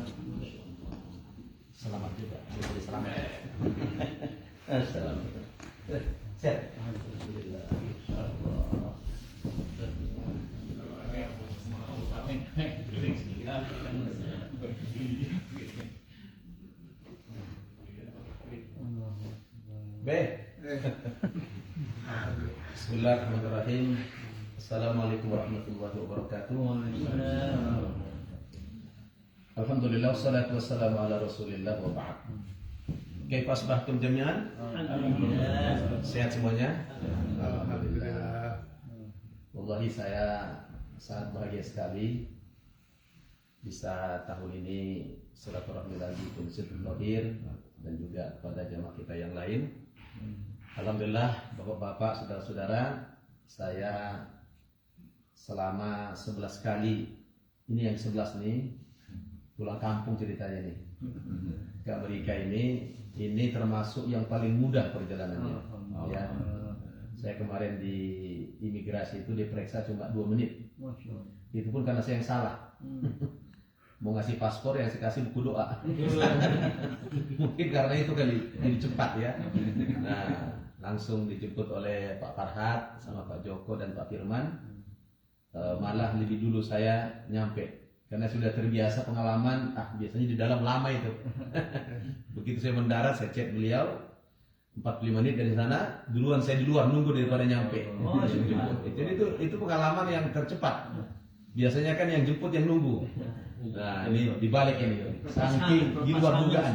Selamat juga. Selamat. Assalamualaikum. Sehat. Alhamdulillah. Insyaallah. B. Bismillahirrahmanirrahim. Assalamualaikum warahmatullahi wabarakatuh. Alhamdulillah wassalatu wassalamu ala Rasulillah wa ba'd. Kaifa asbahtum jami'an? Alhamdulillah. Sehat semuanya? Alhamdulillah. Wallahi saya sangat bahagia sekali bisa tahun ini silaturahmi lagi ke Masjidil Kabir dan juga kepada jamaah kita yang lain. Alhamdulillah, bapak-bapak, saudara-saudara, saya selama 11 kali, ini yang 11 nih, pulang kampung ceritanya nih, ke Amerika ini termasuk yang paling mudah perjalanannya. Ya, saya kemarin di imigrasi itu diperiksa cuma 2 menit, itu pun karena saya yang salah. Mau ngasih paspor yang saya kasih buku doa. Mungkin karena itu kali jadi cepat ya. Nah, langsung dijemput oleh Pak Farhat sama Pak Joko dan Pak Firman. Malah lebih dulu saya nyampe karena sudah terbiasa pengalaman. Biasanya di dalam lama itu. Begitu saya mendarat, saya chat beliau 45 menit dari sana, duluan saya di luar nunggu daripada nyampe. Jadi itu pengalaman yang tercepat. Biasanya kan yang jemput yang nunggu. Nah, ini dibalik ini, saking di luar dugaan.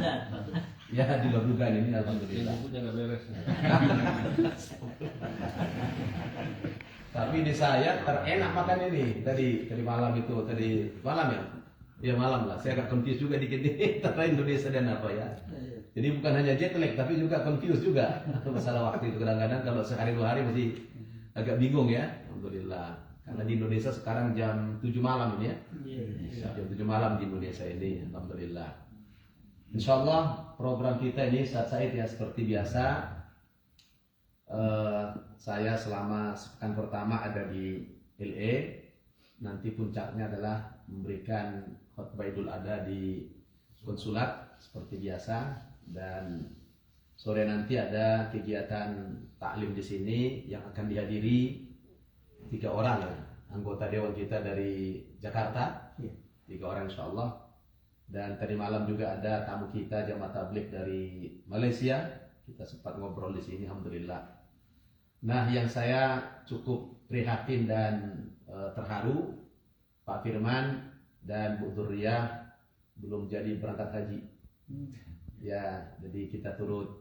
Ya, di luar dugaan ini, alhamdulillah. Tapi di saya terenak makan ini tadi malam itu, tadi malam ya? Ya malam lah. Saya agak confused juga dikit antara Indonesia dan apa ya. Jadi bukan hanya jet lag, tapi juga confused juga masalah waktu itu. Kadang-kadang kalau sehari 2 hari masih agak bingung ya. Alhamdulillah. Karena di Indonesia sekarang jam 7 malam ini ya. Jam 7 malam di Indonesia ini, alhamdulillah. Insyaallah program kita ini Said ya seperti biasa. Saya selama sepekan pertama ada di LA. Nanti puncaknya adalah memberikan khutbah Idul Adha di konsulat seperti biasa, dan sore nanti ada kegiatan taklim di sini yang akan dihadiri 3 orang ya, anggota dewan kita dari Jakarta, 3 orang insyaallah. Dan tadi malam juga ada tamu kita jamaah tabligh dari Malaysia, kita sempat ngobrol di sini, alhamdulillah. Nah, yang saya cukup prihatin dan terharu, Pak Firman dan Bu Dzurriyah belum jadi berangkat haji. Ya, jadi kita turut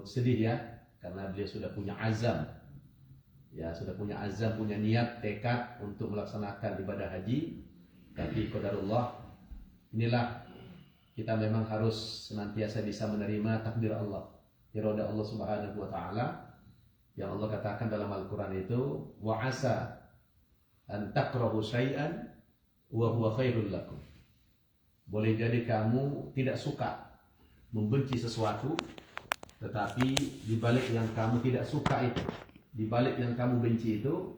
sedih ya, karena beliau sudah punya azam. Ya, sudah punya azam, punya niat, tekad untuk melaksanakan ibadah haji. Tapi qadarullah, inilah kita memang harus senantiasa bisa menerima takdir Allah, irada Allah Subhanahu wa taala. Yang Allah katakan dalam Al-Qur'an itu, wa asa an takrahu syai'an wa huwa khairul lakum. Boleh jadi kamu tidak suka, membenci sesuatu, tetapi di balik yang kamu tidak suka itu, di balik yang kamu benci itu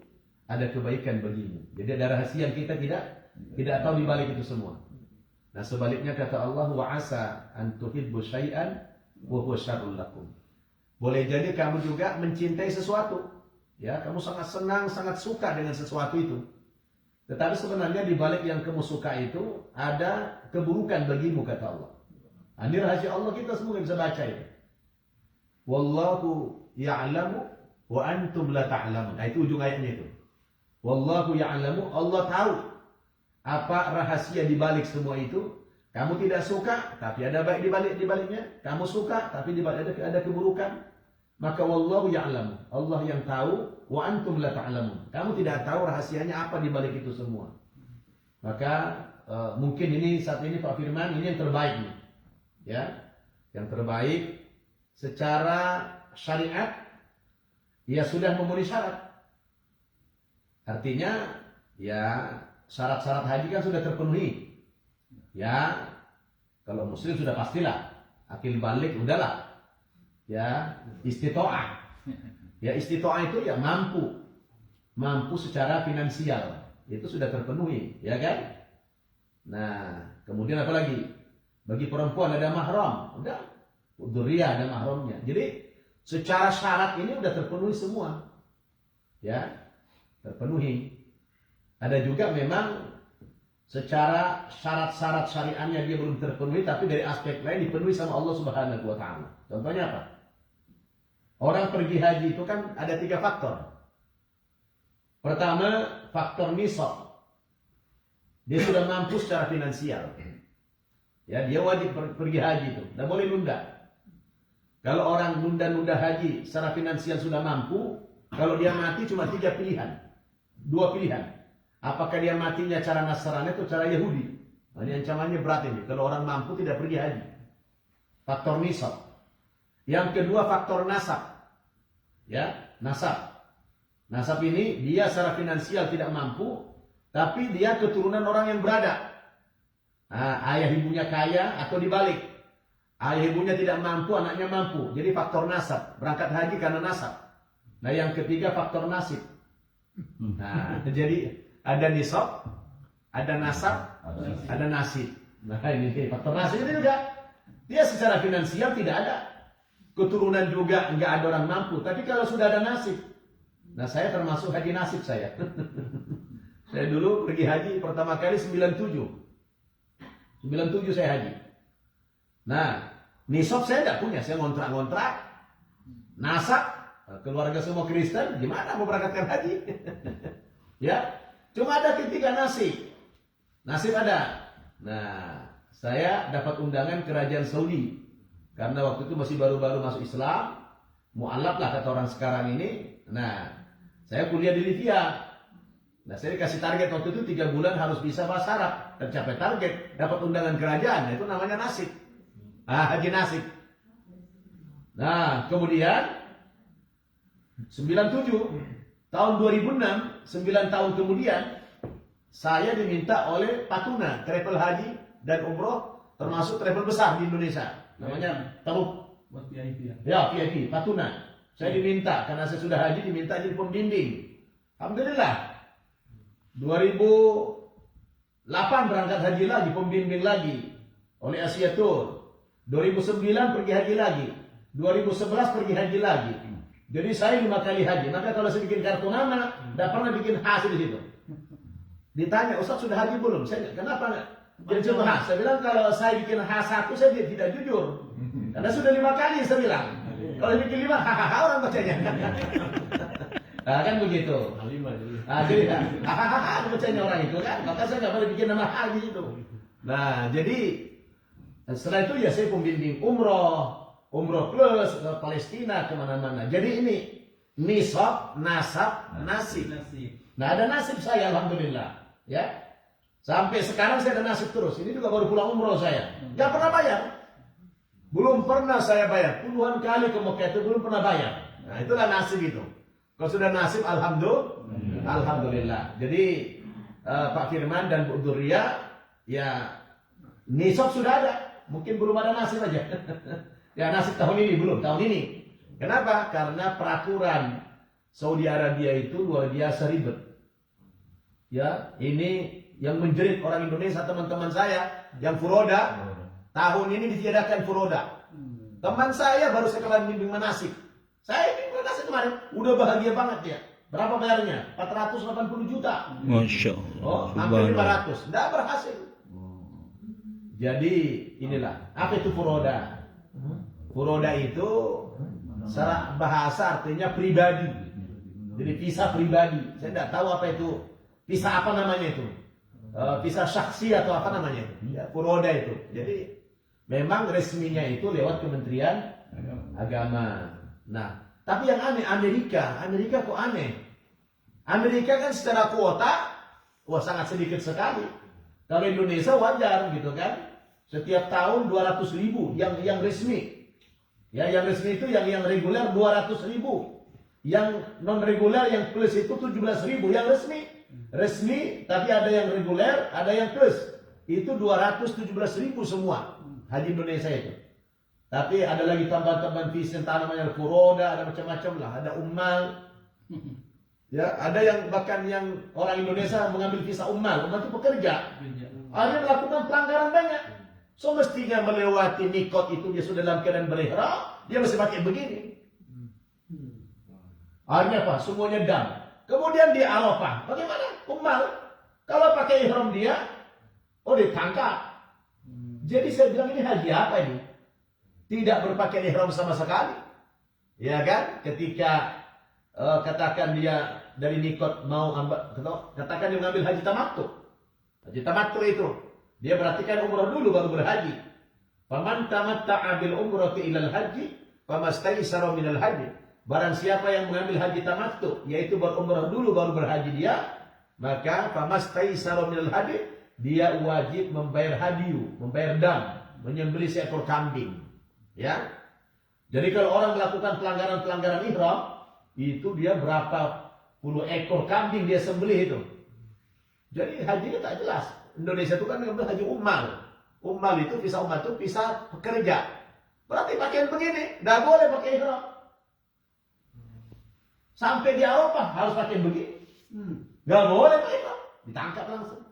ada kebaikan bagimu. Jadi ada rahasia yang kita tidak tahu di balik itu semua. Nah, sebaliknya kata Allah, wa asa an tuhibbu syai'an wa huwa syarrul lakum. Boleh jadi kamu juga mencintai sesuatu. Ya, kamu sangat senang, sangat suka dengan sesuatu itu. Tetapi sebenarnya di balik yang kamu suka itu ada keburukan bagimu kata Allah. Nah, ini rahasia Allah, kita semua bisa baca itu. Wallahu ya'lamu wa antum la ta'lamun. Nah, itu ujung ayatnya itu. Wallahu ya'lamu, Allah tahu apa rahasia di balik semua itu. Kamu tidak suka, tapi ada baik di baliknya. Kamu suka, tapi di balik ada keburukan. Maka wallahu ya'lamu, Allah yang tahu, wa antum la ta'lamun. Kamu tidak tahu rahasianya apa di balik itu semua. Maka mungkin ini saat ini Pak Firman ini yang terbaik nih. Ya. Yang terbaik secara syariat, ia sudah memenuhi syarat. Artinya ya syarat-syarat haji kan sudah terpenuhi. Ya, kalau muslim sudah pastilah. Akil balik udahlah. Ya, istitoah. Ya, istitoah itu ya mampu secara finansial. Itu sudah terpenuhi, ya kan? Nah, kemudian apa lagi? Bagi perempuan ada mahram, udah. Dzurriyyah ada mahramnya. Jadi secara syarat ini udah terpenuhi semua. Ya, terpenuhi. Ada juga memang secara syarat-syarat syariatnya dia belum terpenuhi, tapi dari aspek lain dipenuhi sama Allah Subhanahu wa taala. Contohnya apa? Orang pergi haji itu kan ada 3 faktor. Pertama, faktor nisab. Dia sudah mampu secara finansial. Ya, dia wajib pergi haji itu, tidak boleh nunda. Kalau orang nunda-nunda haji secara finansial sudah mampu, kalau dia mati cuma 3 pilihan. 2 pilihan. Apakah dia matinya cara Nasrani atau cara Yahudi? Nah, ini ancamannya berat ini. Kalau orang mampu tidak pergi haji. Faktor nisab. Yang kedua faktor nasab. Ya, nasab. Nasab ini dia secara finansial tidak mampu, tapi dia keturunan orang yang berada. Nah, ayah ibunya kaya atau dibalik. Ayah ibunya tidak mampu, anaknya mampu. Jadi faktor nasab. Berangkat haji karena nasab. Nah, yang ketiga faktor nasib. Nah, jadi ada nisab, ada nasab, ada nasib. Nah, ini faktor nasib ini juga. Dia secara finansial tidak ada. Keturunan juga enggak ada orang mampu. Tapi kalau sudah ada nasib. Nah, saya termasuk haji nasib saya. Saya dulu pergi haji pertama kali 97. 97 saya haji. Nah, nisab saya tidak punya. Saya ngontrak-ngontrak. Nasab, keluarga semua Kristen, gimana mau berangkatkan haji? Ya, cuma ada ketika nasib. Nasib ada. Nah, saya dapat undangan kerajaan Saudi. Karena waktu itu masih baru-baru masuk Islam. Mu'alaf lah kata orang sekarang ini. Nah, saya kuliah di Libya. Nah, saya dikasih target waktu itu 3 bulan harus bisa bahasa Arab. Tercapai target, dapat undangan kerajaan. Itu namanya nasib. Haji nasib. Nah, kemudian 97 tahun 2006, 9 tahun kemudian saya diminta oleh Patuna travel haji dan umroh, termasuk travel besar di Indonesia. Namanya Taruk. Buat VIP ya? Ya, VIP, Patuna. Saya diminta, karena saya sudah haji, diminta jadi pembimbing. Alhamdulillah. 2008 berangkat haji lagi, pembimbing lagi. Oleh Asia Tour. 2009 pergi haji lagi. 2011 pergi haji lagi. Jadi saya 5 kali haji. Maka kalau saya bikin kartu nama, tidak pernah bikin hasil di situ. Ditanya, Ustaz sudah haji belum? Saya kenapa enggak? Jadi coba saya bilang kalau saya bikin H1 saya tidak jujur. Karena sudah 5 kali saya bilang. Kalau bikin 5, hahaha orang bacanya. Nah, kan begitu. Jadi hahaha bacanya orang itu kan. Maka saya nggak boleh bikin nama haji itu. Nah, jadi setelah itu ya saya pembimbing umroh plus ke Palestina kemana-mana. Jadi ini nisab, nasab, nasib. Nah, ada nasib saya alhamdulillah. Ya. Sampai sekarang saya ada nasib terus. Ini juga baru pulang umroh saya. Gak pernah bayar. Belum pernah saya bayar. Puluhan kali ke Mekah itu belum pernah bayar. Nah, itulah nasib itu. Kalau sudah nasib, alhamdulillah. Jadi Pak Firman dan Bu Dzurriyyah, ya nisab sudah ada. Mungkin belum ada nasib aja. Ya nasib tahun ini belum. Tahun ini. Kenapa? Karena peraturan Saudi Arabia itu luar biasa ribet. Ya, ini yang menjerit orang Indonesia, teman-teman saya yang furoda, tahun ini ditiadakan furoda. Teman saya baru sekelas bimbing manasik. Saya bimbing manasik kemarin, udah bahagia banget ya. Berapa bayarnya? 480 juta. Masya Allah. Oh, hampir 500. Tidak berhasil. Jadi inilah, apa itu furoda? Furoda itu secara bahasa artinya pribadi. Jadi visa pribadi. Saya tidak tahu apa itu. Visa apa namanya itu? Visa saksi atau apa namanya itu? Ya, furoda itu. Jadi memang resminya itu lewat Kementerian Agama. Nah, tapi yang aneh Amerika kok aneh? Amerika kan secara kuota, wah sangat sedikit sekali. Kalau Indonesia wajar gitu kan? Setiap tahun 200.000 yang resmi. Ya, yang resmi itu yang reguler 200.000. Yang non reguler yang plus itu 17.000 yang resmi. Resmi, tapi ada yang reguler, ada yang plus. Itu 217.000 semua haji Indonesia itu. Tapi ada lagi tambahan-tambahan visa, entah namanya furoda, ada macam-macam lah. Ada ummal. Ya, ada yang bahkan yang orang Indonesia mengambil visa ummal. Ummal itu pekerja. Akhirnya melakukan pelanggaran banyak. So mestinya melewati mikot itu dia sudah dalam keadaan berihram, dia masih pakai begini. Akhirnya apa? Semuanya dam. Kemudian di Arafah, bagaimana? Umal. Kalau pakai ihram dia, ditangkap. Jadi saya bilang ini haji apa ini? Tidak berpakaian ihram sama sekali. Ya kan? Ketika katakan dia dari mikot mau katakan dia mengambil haji tamattu. Haji tamattu itu dia berarti kan umrah dulu baru berhaji. Faman tamatta'a bil umrati ilal haji famastaysara minal haji. Barang siapa yang mengambil haji tamattu, yaitu berumrah dulu baru berhaji dia, maka famastaysara minal haji, dia wajib membayar hadiyu, membayar dam, menyembelih seekor kambing. Ya. Jadi kalau orang melakukan pelanggaran-pelanggaran ihram, itu dia berapa puluh ekor kambing dia sembelih itu. Jadi hajinya tak jelas. Indonesia itu kan mengambil haji ummal. Ummal itu visa ummal itu visa pekerja. Berarti pakaian begini, tidak boleh pakai ihram. Sampai di Arafah harus pakai begini. Nggak boleh pakai ihram. Ditangkap langsung.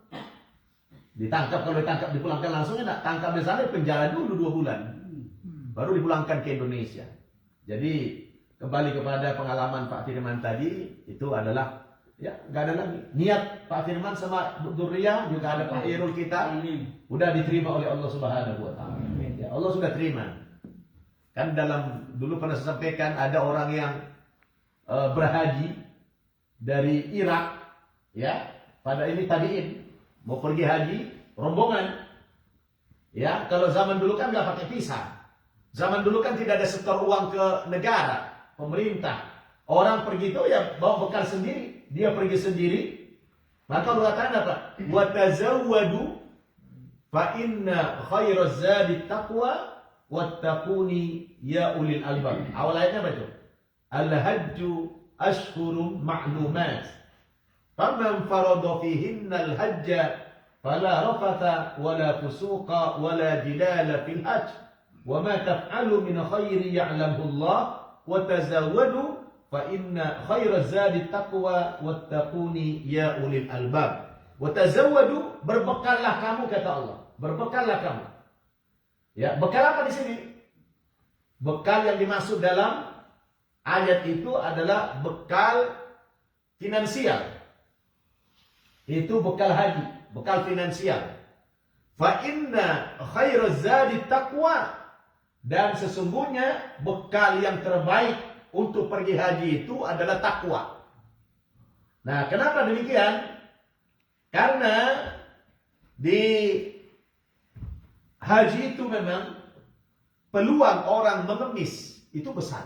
Ditangkap, kalau ditangkap dipulangkan langsung enak. Tangkap di sana penjara dulu 2 bulan. Baru dipulangkan ke Indonesia. Jadi kembali kepada pengalaman Pak Firman tadi, itu adalah ya nggak ada lagi. Niat Pak Firman sama Dr. Ria juga ada Pak Irul kita, udah diterima oleh Allah Subhanahu wa Ta'ala. Ya, Allah sudah terima. Kan dulu pernah saya sampaikan ada orang yang berhaji dari Irak, ya, pada ini tabiin mau pergi haji rombongan. Ya, kalau zaman dulu kan nggak pakai visa. Zaman dulu kan tidak ada setor uang ke negara, pemerintah. Orang pergi itu ya bawa bekal sendiri. Dia pergi sendiri. Maka Allah katakan apa? Wa tazawwadu fa inna khairaz zadi taqwa wattaquni ya ulil albab. Awal ayatnya apa itu? Al-hajju ashhurum ma'lumat. Faman farada fihinna al-hajja fala rafatha wala fusuqa wala jidala fil hajj. Wa ma taf'alu min khairi ya'lamhu Allah wa tazawwadu fa inna khairaz zadi taqwa wattaquni ya ulil albab. Wa tazawwadu, berbekallah kamu kata Allah. Berbekallah kamu. Ya, bekal apa di sini? Bekal yang dimaksud dalam ayat itu adalah bekal finansial. Itu bekal haji, bekal finansial. Fa inna khairaz zadi taqwa. Dan sesungguhnya bekal yang terbaik untuk pergi haji itu adalah takwa. Nah, kenapa demikian? Karena di haji itu memang peluang orang mengemis itu besar.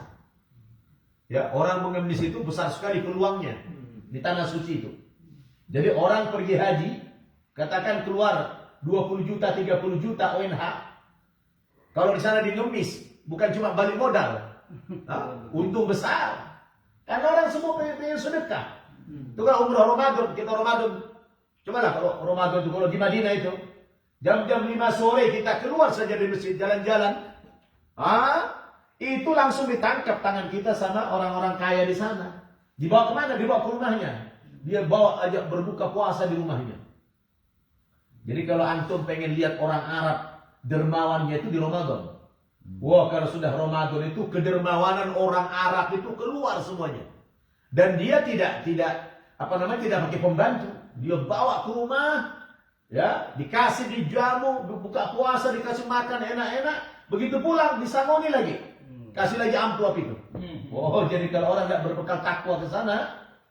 Ya, orang mengemis itu besar sekali peluangnya di tanah suci itu. Jadi orang pergi haji, katakan keluar 20 juta, 30 juta ONH. Kalau di sana dingemis, bukan cuma balik modal, untung besar. Karena orang semua pengen sedekah. Itu kan umrah Ramadan, kita Ramadan. Cobalah kalau Ramadan itu, kalau di Madinah itu, jam-jam 5 sore kita keluar saja dari masjid, jalan-jalan. Itu langsung ditangkap tangan kita sama orang-orang kaya di sana. Dibawa kemana? Dibawa ke rumahnya. Dia bawa ajak berbuka puasa di rumahnya. Jadi kalau antum pengen lihat orang Arab, dermawannya itu di Ramadan. Wah, kalau sudah Ramadan itu kedermawanan orang Arab itu keluar semuanya. Dan dia tidak pakai pembantu. Dia bawa ke rumah, ya, dikasih dijamu, buka puasa, dikasih makan enak-enak. Begitu pulang disangoni lagi. Kasih lagi amplop itu. Oh, jadi kalau orang tidak berbekal takwa ke sana,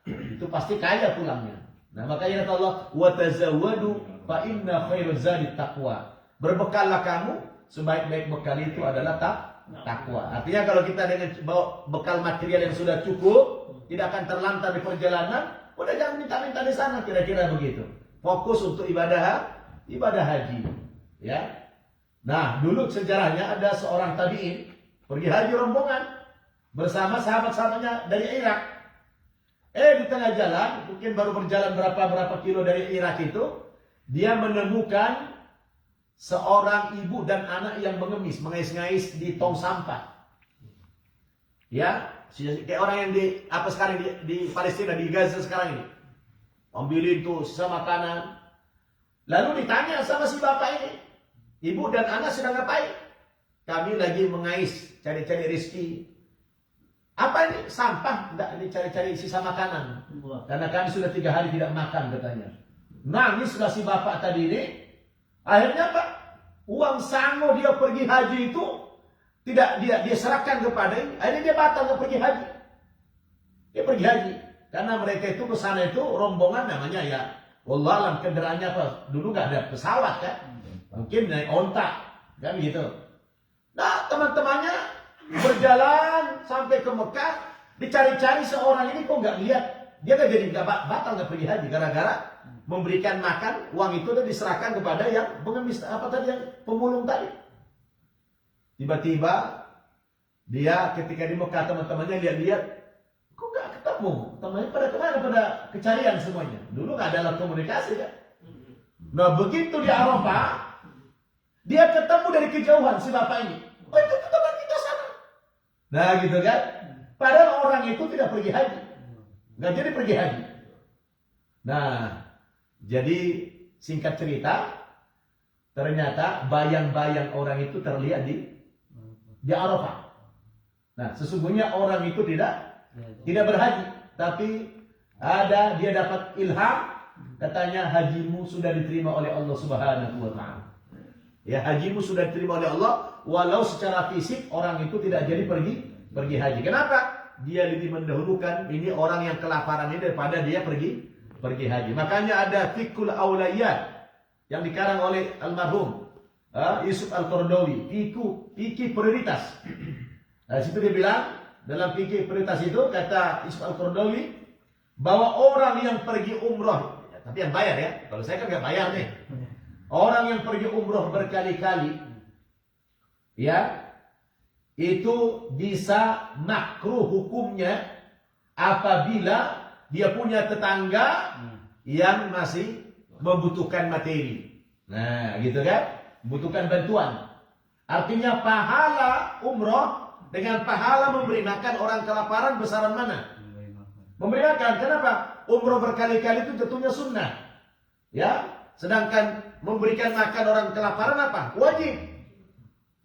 itu pasti kaya pulangnya. Nah, makanya kata Allah, wa tazawwadu fa inna khairaz zadi taqwa. Berbekallah kamu, sebaik-baik bekal itu adalah takwa. Artinya kalau kita dengan bawa bekal material yang sudah cukup, tidak akan terlantar di perjalanan, udah jangan minta-minta di sana, kira-kira begitu. Fokus untuk ibadah haji. Ya. Nah, dulu sejarahnya ada seorang tabi'in pergi haji rombongan bersama sahabat-sahabatnya dari Irak. Di tengah jalan, mungkin baru berjalan berapa kilo dari Irak itu, dia menemukan seorang ibu dan anak yang mengemis, mengais-ngais di tong sampah. Ya, kayak orang yang sekarang di Palestina, di Gaza sekarang ini. Ambilin tuh sisa makanan. Lalu ditanya sama si bapak ini, ibu dan anak sedang ngapain? Kami lagi mengais, cari-cari rezeki. Apa ini? Sampah, tidak dicari-cari sisa makanan. Karena kami sudah 3 hari tidak makan katanya. Nangislah si bapak tadi ini. Akhirnya apa? Uang sango dia pergi haji itu tidak dia serahkan kepada ini. Akhirnya dia batal pergi haji. Dia pergi haji karena mereka itu ke sana itu rombongan namanya ya. Wallahualam kendaraannya apa? Dulu nggak ada pesawat kan? Mungkin naik onta kan gitu. Nah teman-temannya berjalan sampai ke Mekah, dicari-cari seorang ini kok nggak lihat. Dia nggak jadi batal nggak pergi haji gara-gara memberikan makan, uang itu udah diserahkan kepada yang pengemis apa tadi yang pemulung tadi. Tiba-tiba dia ketika di Mekah teman-temannya lihat-lihat, kok nggak ketemu? Temannya pada kemana? Pada kecarian semuanya. Dulu nggak ada alat komunikasi kan. Nah begitu di Arafah, dia ketemu dari kejauhan si bapak ini. Oh itu teman kita sana. Nah gitu kan. Padahal orang itu tidak pergi haji, nggak jadi pergi haji. Nah jadi singkat cerita, ternyata bayang-bayang orang itu terlihat di Arafah. Nah, sesungguhnya orang itu tidak berhaji, tapi dia dapat ilham, katanya hajimu sudah diterima oleh Allah Subhanahu wa taala. Ya, hajimu sudah diterima oleh Allah walau secara fisik orang itu tidak jadi pergi haji. Kenapa? Dia lebih mendahulukan ini orang yang kelaparan ini daripada dia pergi haji. Makanya ada Fiqhul Auliyat yang dikarang oleh almarhum Yusuf Al-Qaradawi, fikih prioritas. Nah, situ dia bilang dalam fikih prioritas itu kata Yusuf Al-Qaradawi bahwa orang yang pergi umroh, ya, tapi yang bayar ya. Kalau saya kan nggak bayar nih. Orang yang pergi umroh berkali-kali, ya, itu bisa makruh hukumnya apabila dia punya tetangga yang masih membutuhkan materi. Nah, gitu kan? Membutuhkan bantuan. Artinya pahala umroh dengan pahala memberi makan orang kelaparan besaran mana? Memberi makan. Kenapa? Umroh berkali-kali itu jatuhnya sunnah. Ya, sedangkan memberikan makan orang kelaparan apa? Wajib.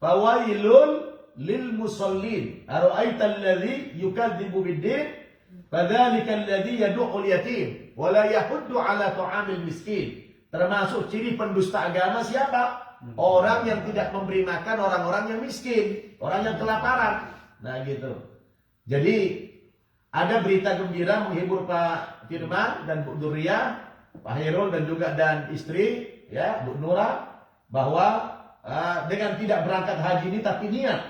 Fawailul lil musallin. Ara'aita alladhi yukadzibu bid-din? Fadzalika alladzi yad'ul yatim wa la yahuddu 'ala ta'amil miskin. Termasuk ciri pendusta agama siapa? Orang yang tidak memberi makan orang-orang yang miskin, orang yang kelaparan. Nah, gitu. Jadi ada berita gembira menghibur Pak Firman dan Bu Duria, Pak Hairul dan istri ya, Bu Nura, bahwa dengan tidak berangkat haji ini tapi niat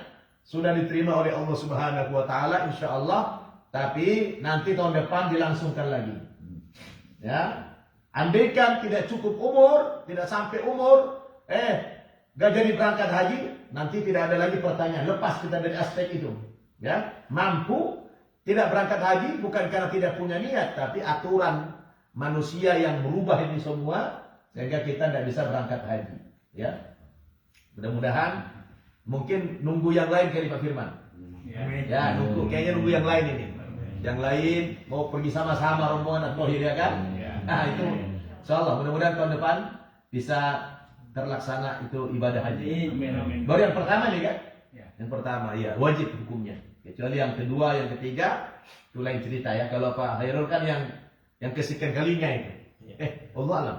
sudah diterima oleh Allah Subhanahu wa taala insyaallah. Tapi nanti tahun depan dilangsungkan lagi. Ya, andaikan tidak cukup umur, tidak sampai umur, gak jadi berangkat haji, nanti tidak ada lagi pertanyaan. Lepas kita dari aspek itu. Ya, mampu tidak berangkat haji bukan karena tidak punya niat, tapi aturan manusia yang berubah ini semua sehingga kita tidak bisa berangkat haji. Ya, mudah-mudahan mungkin nunggu yang lain kali Pak Firman. Ya, kayaknya nunggu yang lain ini. Yang lain mau pergi sama-sama rombongan atau ya kan? Nah itu, insyaallah mudah-mudahan tahun depan bisa terlaksana itu ibadah haji. Baru yang pertama nih kan? Yang pertama, ya wajib hukumnya. Kecuali yang kedua, yang ketiga, itu lain cerita ya. Kalau Pak Hairul kan yang kesekian kalinya itu. Allah alam.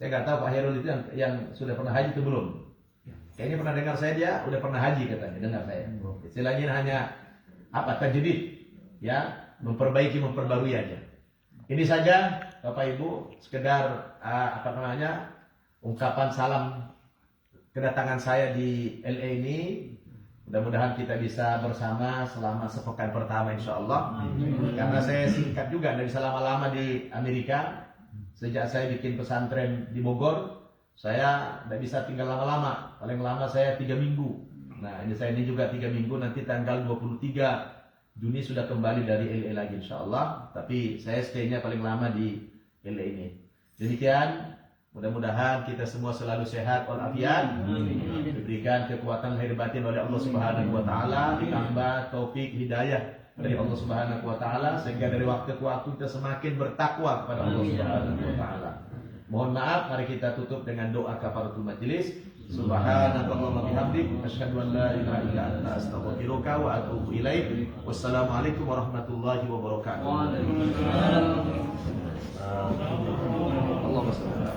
Saya nggak tahu Pak Hairul itu yang sudah pernah haji itu belum. Kayaknya pernah dengar saya dia udah pernah haji katanya, dengar saya. Istilahnya hanya apa tajdid, ya. Memperbarui aja. Ini saja Bapak Ibu sekedar ungkapan salam kedatangan saya di LA ini. Mudah-mudahan kita bisa bersama selama sepekan pertama insyaallah. Karena saya singkat juga, tidak bisa lama-lama di Amerika. Sejak saya bikin pesantren di Bogor, saya tidak bisa tinggal lama-lama. Paling lama saya 3 minggu. Nah ini juga 3 minggu, nanti tanggal 23 Juni sudah kembali dari LA lagi insyaallah. Tapi saya stay-nya paling lama di LA ini. Demikian, mudah-mudahan kita semua selalu sehat walafiat, diberikan kekuatan lahir batin oleh Allah Subhanahu wa taala, ditambah taufik hidayah dari Allah Subhanahu wa taala sehingga dari waktu ke waktu kita semakin bertakwa kepada Allah Subhanahu wa taala. Mohon maaf, mari kita tutup dengan doa kafaratul majelis. Subhanakallahumma bihamdik, asyhadu an la ilaha illa anta, astaghfiruka wa atubu ilaik. Wassalamualaikum warahmatullahi wabarakatuh. Allahumma shalli ala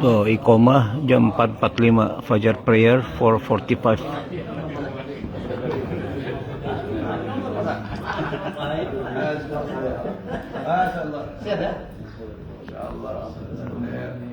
So, iqamah jam 4.45, Fajar prayer 4.45. Masya Allah. Siap ya? Masya Allah.